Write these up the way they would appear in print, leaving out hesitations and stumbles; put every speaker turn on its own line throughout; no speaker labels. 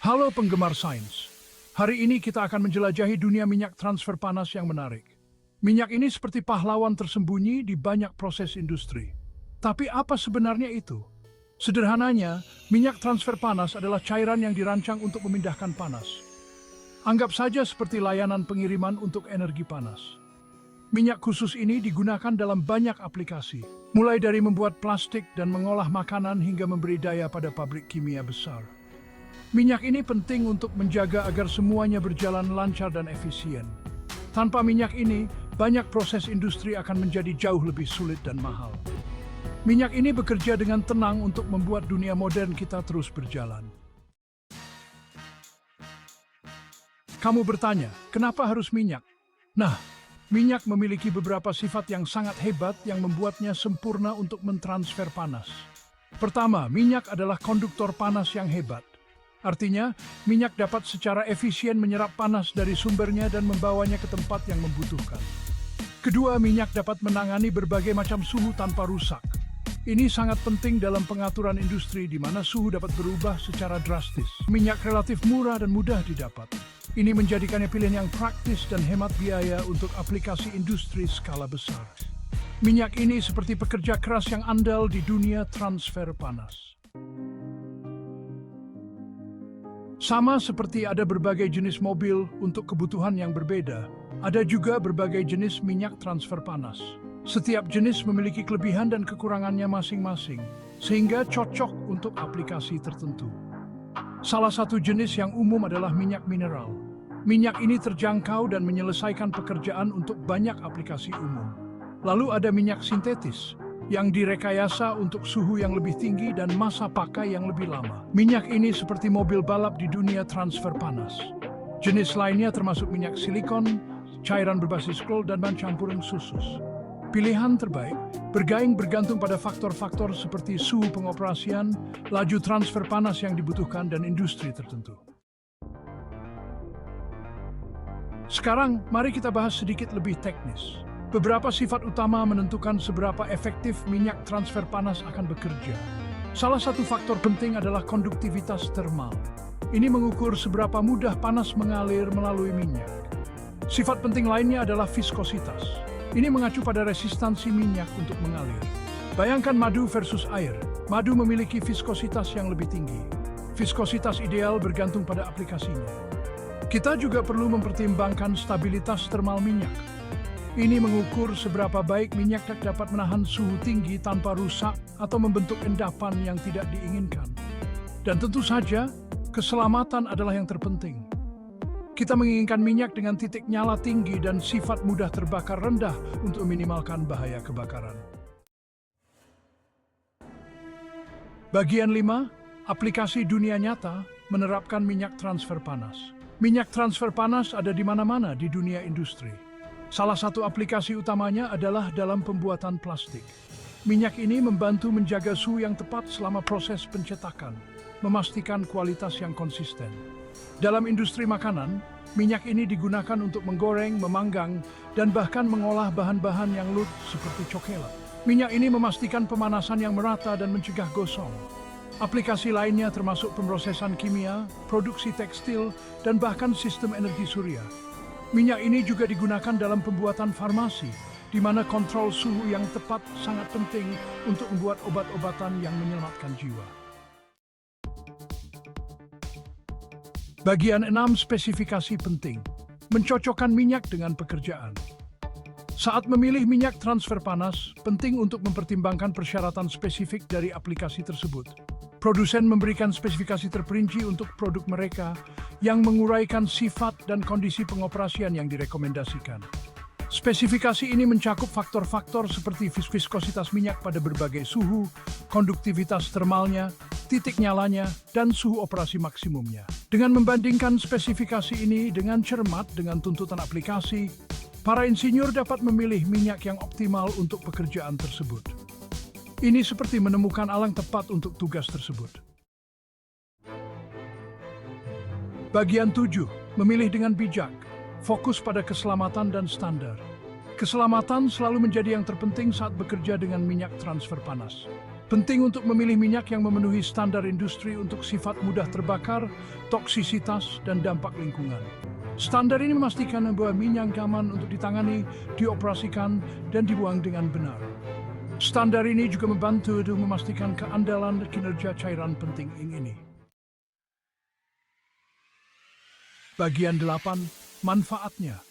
Halo penggemar sains. Hari ini kita akan menjelajahi dunia minyak transfer panas yang menarik. Minyak ini seperti pahlawan tersembunyi di banyak proses industri. Tapi apa sebenarnya itu? Sederhananya, minyak transfer panas adalah cairan yang dirancang untuk memindahkan panas. Anggap saja seperti layanan pengiriman untuk energi panas. Minyak khusus ini digunakan dalam banyak aplikasi, mulai dari membuat plastik dan mengolah makanan hingga memberi daya pada pabrik kimia besar. Minyak ini penting untuk menjaga agar semuanya berjalan lancar dan efisien. Tanpa minyak ini, banyak proses industri akan menjadi jauh lebih sulit dan mahal. Minyak ini bekerja dengan tenang untuk membuat dunia modern kita terus berjalan. Kamu bertanya, kenapa harus minyak? Nah, minyak memiliki beberapa sifat yang sangat hebat yang membuatnya sempurna untuk mentransfer panas. Pertama, minyak adalah konduktor panas yang hebat. Artinya, minyak dapat secara efisien menyerap panas dari sumbernya dan membawanya ke tempat yang membutuhkan. Kedua, minyak dapat menangani berbagai macam suhu tanpa rusak. Ini sangat penting dalam pengaturan industri di mana suhu dapat berubah secara drastis. Minyak relatif murah dan mudah didapat. Ini menjadikannya pilihan yang praktis dan hemat biaya untuk aplikasi industri skala besar. Minyak ini seperti pekerja keras yang andal di dunia transfer panas. Sama seperti ada berbagai jenis mobil untuk kebutuhan yang berbeda, ada juga berbagai jenis minyak transfer panas. Setiap jenis memiliki kelebihan dan kekurangannya masing-masing, sehingga cocok untuk aplikasi tertentu. Salah satu jenis yang umum adalah minyak mineral. Minyak ini terjangkau dan menyelesaikan pekerjaan untuk banyak aplikasi umum. Lalu ada minyak sintetis, yang direkayasa untuk suhu yang lebih tinggi dan masa pakai yang lebih lama. Minyak ini seperti mobil balap di dunia transfer panas. Jenis lainnya termasuk minyak silikon, cairan berbasis gold, dan bahan campuran khusus. Pilihan terbaik bergantung pada faktor-faktor seperti suhu pengoperasian, laju transfer panas yang dibutuhkan, dan industri tertentu. Sekarang, mari kita bahas sedikit lebih teknis. Beberapa sifat utama menentukan seberapa efektif minyak transfer panas akan bekerja. Salah satu faktor penting adalah konduktivitas termal. Ini mengukur seberapa mudah panas mengalir melalui minyak. Sifat penting lainnya adalah viskositas. Ini mengacu pada resistansi minyak untuk mengalir. Bayangkan madu versus air. Madu memiliki viskositas yang lebih tinggi. Viskositas ideal bergantung pada aplikasinya. Kita juga perlu mempertimbangkan stabilitas termal minyak. Ini mengukur seberapa baik minyak dapat menahan suhu tinggi tanpa rusak atau membentuk endapan yang tidak diinginkan. Dan tentu saja, keselamatan adalah yang terpenting. Kita menginginkan minyak dengan titik nyala tinggi dan sifat mudah terbakar rendah untuk meminimalkan bahaya kebakaran. Bagian 5, aplikasi dunia nyata menerapkan minyak transfer panas. Minyak transfer panas ada di mana-mana di dunia industri. Salah satu aplikasi utamanya adalah dalam pembuatan plastik. Minyak ini membantu menjaga suhu yang tepat selama proses pencetakan, memastikan kualitas yang konsisten. Dalam industri makanan, minyak ini digunakan untuk menggoreng, memanggang, dan bahkan mengolah bahan-bahan yang lembut seperti coklat. Minyak ini memastikan pemanasan yang merata dan mencegah gosong. Aplikasi lainnya termasuk pemrosesan kimia, produksi tekstil, dan bahkan sistem energi surya. Minyak ini juga digunakan dalam pembuatan farmasi, di mana kontrol suhu yang tepat sangat penting untuk membuat obat-obatan yang menyelamatkan jiwa. Bagian 6, spesifikasi penting. Mencocokkan minyak dengan pekerjaan. Saat memilih minyak transfer panas, penting untuk mempertimbangkan persyaratan spesifik dari aplikasi tersebut. Produsen memberikan spesifikasi terperinci untuk produk mereka yang menguraikan sifat dan kondisi pengoperasian yang direkomendasikan. Spesifikasi ini mencakup faktor-faktor seperti viskositas minyak pada berbagai suhu, konduktivitas termalnya, titik nyalanya, dan suhu operasi maksimumnya. Dengan membandingkan spesifikasi ini dengan cermat dengan tuntutan aplikasi, para insinyur dapat memilih minyak yang optimal untuk pekerjaan tersebut. Ini seperti menemukan alang tepat untuk tugas tersebut. Bagian 7, memilih dengan bijak, fokus pada keselamatan dan standar. Keselamatan selalu menjadi yang terpenting saat bekerja dengan minyak transfer panas. Penting untuk memilih minyak yang memenuhi standar industri untuk sifat mudah terbakar, toksisitas, dan dampak lingkungan. Standar ini memastikan bahwa minyak aman untuk ditangani, dioperasikan, dan dibuang dengan benar. Standar ini juga membantu untuk memastikan keandalan kinerja cairan penting ini. Bagian 8. Manfaatnya.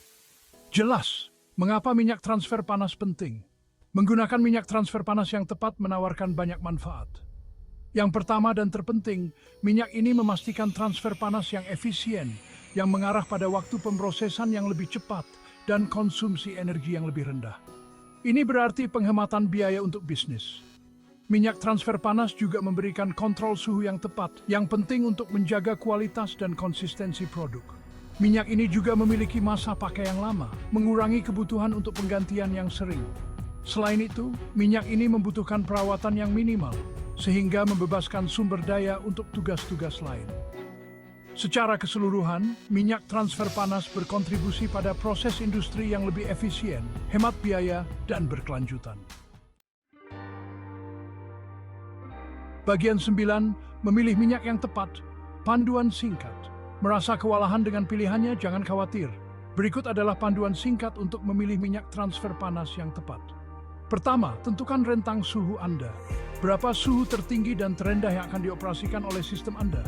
Jelas, mengapa minyak transfer panas penting? Menggunakan minyak transfer panas yang tepat menawarkan banyak manfaat. Yang pertama dan terpenting, minyak ini memastikan transfer panas yang efisien, yang mengarah pada waktu pemrosesan yang lebih cepat dan konsumsi energi yang lebih rendah. Ini berarti penghematan biaya untuk bisnis. Minyak transfer panas juga memberikan kontrol suhu yang tepat, yang penting untuk menjaga kualitas dan konsistensi produk. Minyak ini juga memiliki masa pakai yang lama, mengurangi kebutuhan untuk penggantian yang sering. Selain itu, minyak ini membutuhkan perawatan yang minimal, sehingga membebaskan sumber daya untuk tugas-tugas lain. Secara keseluruhan, minyak transfer panas berkontribusi pada proses industri yang lebih efisien, hemat biaya, dan berkelanjutan. Bagian 9. Memilih minyak yang tepat. Panduan singkat. Merasa kewalahan dengan pilihannya? Jangan khawatir. Berikut adalah panduan singkat untuk memilih minyak transfer panas yang tepat. Pertama, tentukan rentang suhu Anda. Berapa suhu tertinggi dan terendah yang akan dioperasikan oleh sistem Anda?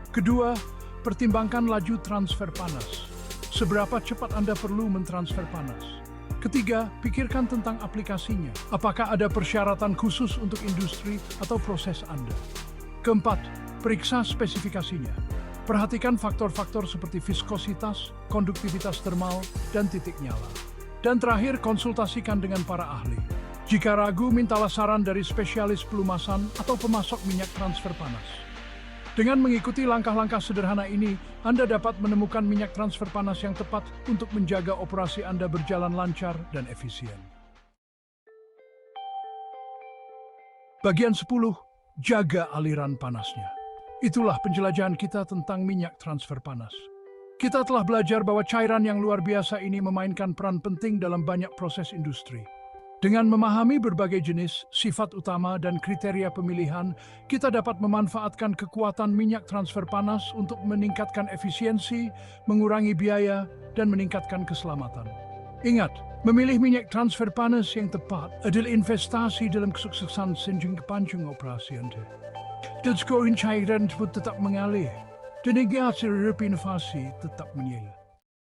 Kedua, pertimbangkan laju transfer panas. Seberapa cepat Anda perlu mentransfer panas? Ketiga, pikirkan tentang aplikasinya. Apakah ada persyaratan khusus untuk industri atau proses Anda? Keempat, periksa spesifikasinya. Perhatikan faktor-faktor seperti viskositas, konduktivitas termal, dan titik nyala. Dan terakhir, konsultasikan dengan para ahli. Jika ragu, mintalah saran dari spesialis pelumasan atau pemasok minyak transfer panas. Dengan mengikuti langkah-langkah sederhana ini, Anda dapat menemukan minyak transfer panas yang tepat untuk menjaga operasi Anda berjalan lancar dan efisien. Bagian 10. Jaga aliran panasnya. Itulah penjelajahan kita tentang minyak transfer panas. Kita telah belajar bahwa cairan yang luar biasa ini memainkan peran penting dalam banyak proses industri. Dengan memahami berbagai jenis, sifat utama, dan kriteria pemilihan, kita dapat memanfaatkan kekuatan minyak transfer panas untuk meningkatkan efisiensi, mengurangi biaya, dan meningkatkan keselamatan. Ingat, memilih minyak transfer panas yang tepat adalah investasi dalam kesuksesan jangka panjang operasi Anda. Dan cairan tersebut tetap mengalir. Dan hingga hasil inovasi tetap menyala.